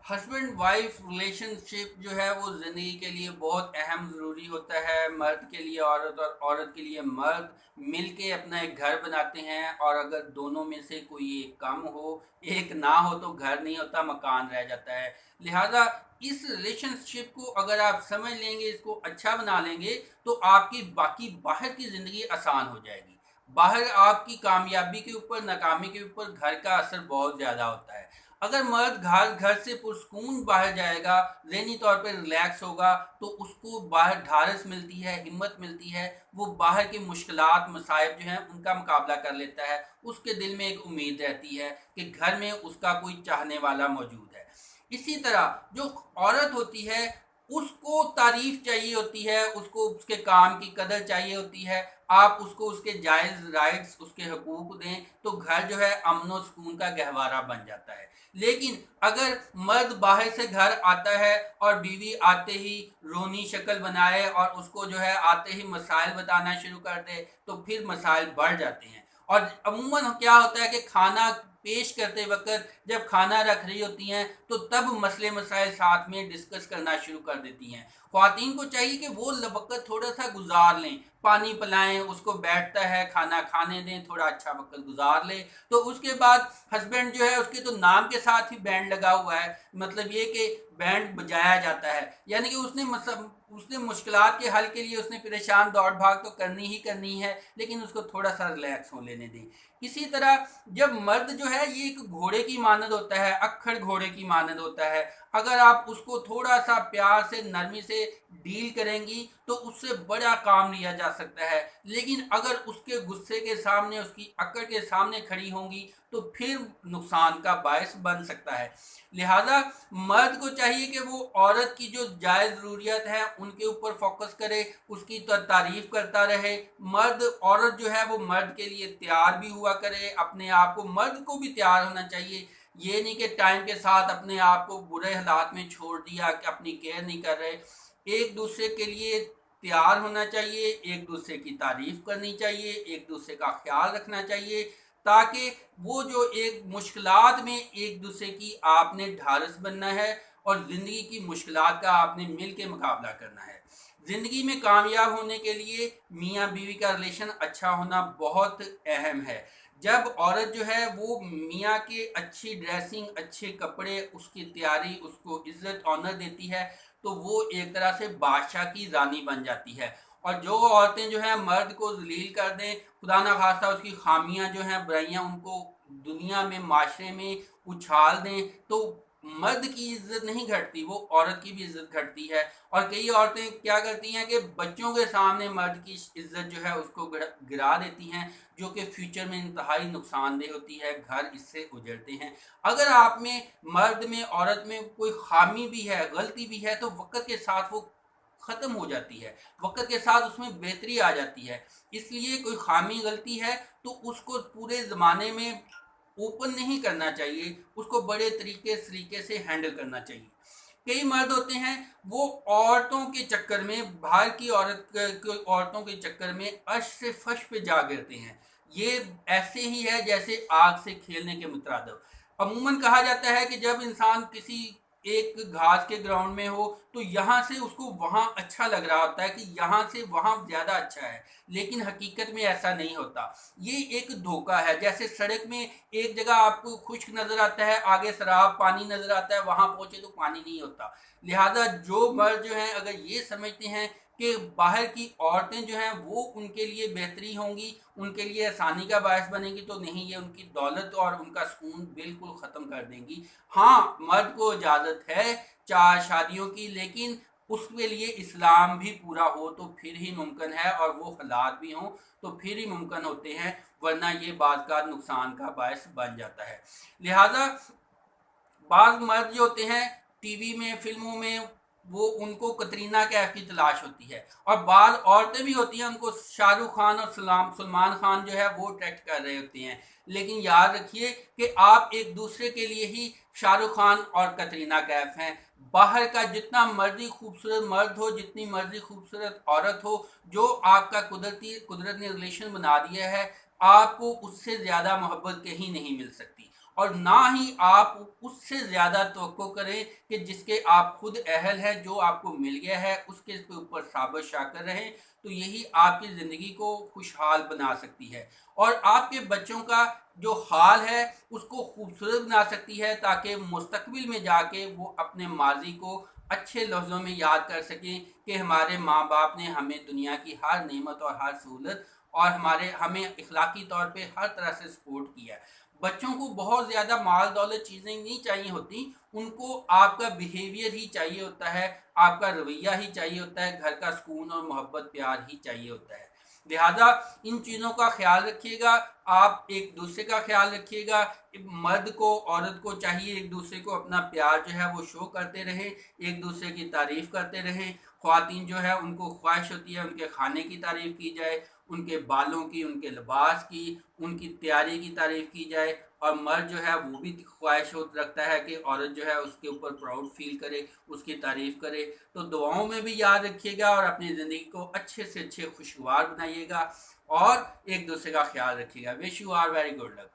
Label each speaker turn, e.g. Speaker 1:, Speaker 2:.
Speaker 1: Husband wife relation شپ جو ہے وہ زندگی کے لیے بہت اہم ضروری ہوتا ہے. مرد کے لیے عورت اور عورت کے لیے مرد مل کے اپنا ایک گھر بناتے ہیں، اور اگر دونوں میں سے کوئی ایک کم ہو، ایک نہ ہو، تو گھر نہیں ہوتا، مکان رہ جاتا ہے. لہذا اس ریلیشن شپ کو اگر آپ سمجھ لیں گے، اس کو اچھا بنا لیں گے، تو آپ کی باقی باہر کی زندگی آسان ہو جائے گی. باہر آپ کی کامیابی کے اوپر، ناکامی کے اوپر گھر کا اثر بہت زیادہ ہوتا ہے. اگر مرد گھر سے پرسکون باہر جائے گا، ذہنی طور پہ ریلیکس ہوگا، تو اس کو باہر ڈھارس ملتی ہے، ہمت ملتی ہے. وہ باہر کی مشکلات، مصائب جو ہیں ان کا مقابلہ کر لیتا ہے. اس کے دل میں ایک امید رہتی ہے کہ گھر میں اس کا کوئی چاہنے والا موجود ہے. اسی طرح جو عورت ہوتی ہے، اس کو تعریف چاہیے ہوتی ہے، اس کو اس کے کام کی قدر چاہیے ہوتی ہے. آپ اس کو اس کے جائز رائٹس، اس کے حقوق دیں، تو گھر جو ہے امن و سکون کا گہوارہ بن جاتا ہے. لیکن اگر مرد باہر سے گھر آتا ہے اور بیوی آتے ہی رونی شکل بنائے اور اس کو جو ہے آتے ہی مسائل بتانا شروع کر دے، تو پھر مسائل بڑھ جاتے ہیں. اور عموماً کیا ہوتا ہے کہ کھانا پیش کرتے وقت جب کھانا رکھ رہی ہوتی ہیں، تو تب مسئلے مسائل ساتھ میں ڈسکس کرنا شروع کر دیتی ہیں. خواتین کو چاہیے کہ وہ وقت تھوڑا سا گزار لیں، پانی پلائیں، اس کو بیٹھتا ہے کھانا کھانے دیں، تھوڑا اچھا وقت گزار لیں. تو اس کے بعد ہسبینڈ جو ہے، اس کے تو نام کے ساتھ ہی بینڈ لگا ہوا ہے، مطلب یہ کہ بینڈ بجایا جاتا ہے، یعنی کہ اس نے مشکلات کے حل کے لیے اس نے پریشان دوڑ بھاگ تو کرنی ہی کرنی ہے، لیکن اس کو تھوڑا سا ریلیکس ہو لینے دیں. اسی طرح جب مرد جو ہے یہ ایک گھوڑے کی مانند ہوتا ہے، اکھڑ گھوڑے کی مانند ہوتا ہے. اگر آپ اس کو تھوڑا سا پیار سے، نرمی سے ڈیل کریں گی، تو اس سے بڑا کام لیا جا سکتا ہے. لیکن اگر اس کے غصے کے سامنے، اس کی اکڑ کے سامنے کھڑی ہوں گی، تو پھر نقصان کا باعث بن سکتا ہے. لہذا مرد کو چاہیے کہ وہ عورت کی جو جائز ضروریات ہیں ان کے اوپر فوکس کرے، اس کی تعریف کرتا رہے. عورت جو ہے وہ مرد کے لیے تیار بھی ہوا کرے، اپنے آپ کو، مرد کو بھی تیار ہونا چاہیے. یہ نہیں کہ ٹائم کے ساتھ اپنے آپ کو برے حالات میں چھوڑ دیا کہ اپنی کیئر نہیں کر رہے. ایک دوسرے کے لیے تیار ہونا چاہیے، ایک دوسرے کی تعریف کرنی چاہیے، ایک دوسرے کا خیال رکھنا چاہیے، تاکہ وہ جو ایک مشکلات میں ایک دوسرے کی آپ نے ڈھارس بننا ہے، اور زندگی کی مشکلات کا آپ نے مل کے مقابلہ کرنا ہے. زندگی میں کامیاب ہونے کے لیے میاں بیوی کا ریلیشن اچھا ہونا بہت اہم ہے. جب عورت جو ہے وہ میاں کے اچھی ڈریسنگ، اچھے کپڑے، اس کی تیاری، اس کو عزت آنر دیتی ہے، تو وہ ایک طرح سے بادشاہ کی رانی بن جاتی ہے. اور جو عورتیں جو ہیں مرد کو ذلیل کر دیں، خدا نہ خواستہ اس کی خامیاں جو ہیں، برائیاں ان کو دنیا میں، معاشرے میں اچھال دیں، تو مرد کی عزت نہیں گھٹتی، وہ عورت کی بھی عزت گھٹتی ہے. اور کئی عورتیں کیا کرتی ہیں کہ بچوں کے سامنے مرد کی عزت جو ہے اس کو گرا دیتی ہیں، جو کہ فیوچر میں انتہائی نقصان دہ ہوتی ہے، گھر اس سے اجڑتے ہیں. اگر آپ میں، مرد میں، عورت میں کوئی خامی بھی ہے، غلطی بھی ہے، تو وقت کے ساتھ وہ ختم ہو جاتی ہے، وقت کے ساتھ اس میں بہتری آ جاتی ہے. اس لیے کوئی خامی، غلطی ہے تو اس کو پورے زمانے میں اوپن نہیں کرنا چاہیے، اس کو بڑے سلیقے سے ہینڈل کرنا چاہیے. کئی مرد ہوتے ہیں وہ عورتوں کے چکر میں، باہر کی عورتوں کے چکر میں عرش سے فرش پہ جا گرتے ہیں. یہ ایسے ہی ہے جیسے آگ سے کھیلنے کے مترادف. عموماً کہا جاتا ہے کہ جب انسان کسی ایک گھاس کے گراؤنڈ میں ہو، تو یہاں سے اس کو وہاں اچھا لگ رہا ہوتا ہے کہ یہاں سے وہاں زیادہ اچھا ہے، لیکن حقیقت میں ایسا نہیں ہوتا. یہ ایک دھوکہ ہے. جیسے سڑک میں ایک جگہ آپ کو خشک نظر آتا ہے، آگے سراب پانی نظر آتا ہے، وہاں پہنچے تو پانی نہیں ہوتا. لہذا جو مرد جو ہیں اگر یہ سمجھتے ہیں کہ باہر کی عورتیں جو ہیں وہ ان کے لیے بہتری ہوں گی، ان کے لیے آسانی کا باعث بنے گی، تو نہیں، یہ ان کی دولت اور ان کا سکون بالکل ختم کر دیں گی. ہاں، مرد کو اجازت ہے چار شادیوں کی، لیکن اس کے لیے اسلام بھی پورا ہو تو پھر ہی ممکن ہے، اور وہ حالات بھی ہوں تو پھر ہی ممکن ہوتے ہیں، ورنہ یہ بعض کا نقصان کا باعث بن جاتا ہے. لہذا بعض مرد جو ہوتے ہیں ٹی وی میں، فلموں میں، وہ ان کو کترینہ کیف کی تلاش ہوتی ہے، اور بعض عورتیں بھی ہوتی ہیں ان کو شاہ رخ خان اور سلمان خان جو ہے وہ اٹریکٹ کر رہے ہوتے ہیں. لیکن یاد رکھیے کہ آپ ایک دوسرے کے لیے ہی شاہ رخ خان اور کترینہ کیف ہیں. باہر کا جتنا مرضی خوبصورت مرد ہو، جتنی مرضی خوبصورت عورت ہو، جو آپ کا قدرت نے ریلیشن بنا دیا ہے، آپ کو اس سے زیادہ محبت کہیں نہیں مل سکتی. اور نہ ہی آپ اس سے زیادہ توقع کریں کہ جس کے آپ خود اہل ہیں، جو آپ کو مل گیا ہے اس کے اوپر ثابت شاکر رہیں، تو یہی آپ کی زندگی کو خوشحال بنا سکتی ہے اور آپ کے بچوں کا جو حال ہے اس کو خوبصورت بنا سکتی ہے، تاکہ مستقبل میں جا کے وہ اپنے ماضی کو اچھے لفظوں میں یاد کر سکیں کہ ہمارے ماں باپ نے ہمیں دنیا کی ہر نعمت اور ہر سہولت اور ہمیں اخلاقی طور پہ ہر طرح سے سپورٹ کیا ہے۔ بچوں کو بہت زیادہ مال دولت چیزیں نہیں چاہیے ہوتی، ان کو آپ کا بیہیویئر ہی چاہیے ہوتا ہے، آپ کا رویہ ہی چاہیے ہوتا ہے، گھر کا سکون اور محبت پیار ہی چاہیے ہوتا ہے۔ لہذا ان چیزوں کا خیال رکھیے گا، آپ ایک دوسرے کا خیال رکھیے گا، مرد کو عورت کو چاہیے ایک دوسرے کو اپنا پیار جو ہے وہ شو کرتے رہیں، ایک دوسرے کی تعریف کرتے رہیں۔ خواتین جو ہے ان کو خواہش ہوتی ہے ان کے کھانے کی تعریف کی جائے، ان کے بالوں کی، ان کے لباس کی، ان کی تیاری کی تعریف کی جائے، اور مرد جو ہے وہ بھی خواہش رکھتا ہے کہ عورت جو ہے اس کے اوپر پراؤڈ فیل کرے، اس کی تعریف کرے۔ تو دعاؤں میں بھی یاد رکھیے گا اور اپنی زندگی کو اچھے سے اچھے خوشگوار بنائیے گا اور ایک دوسرے کا خیال رکھیے گا۔ Wish you are very good look.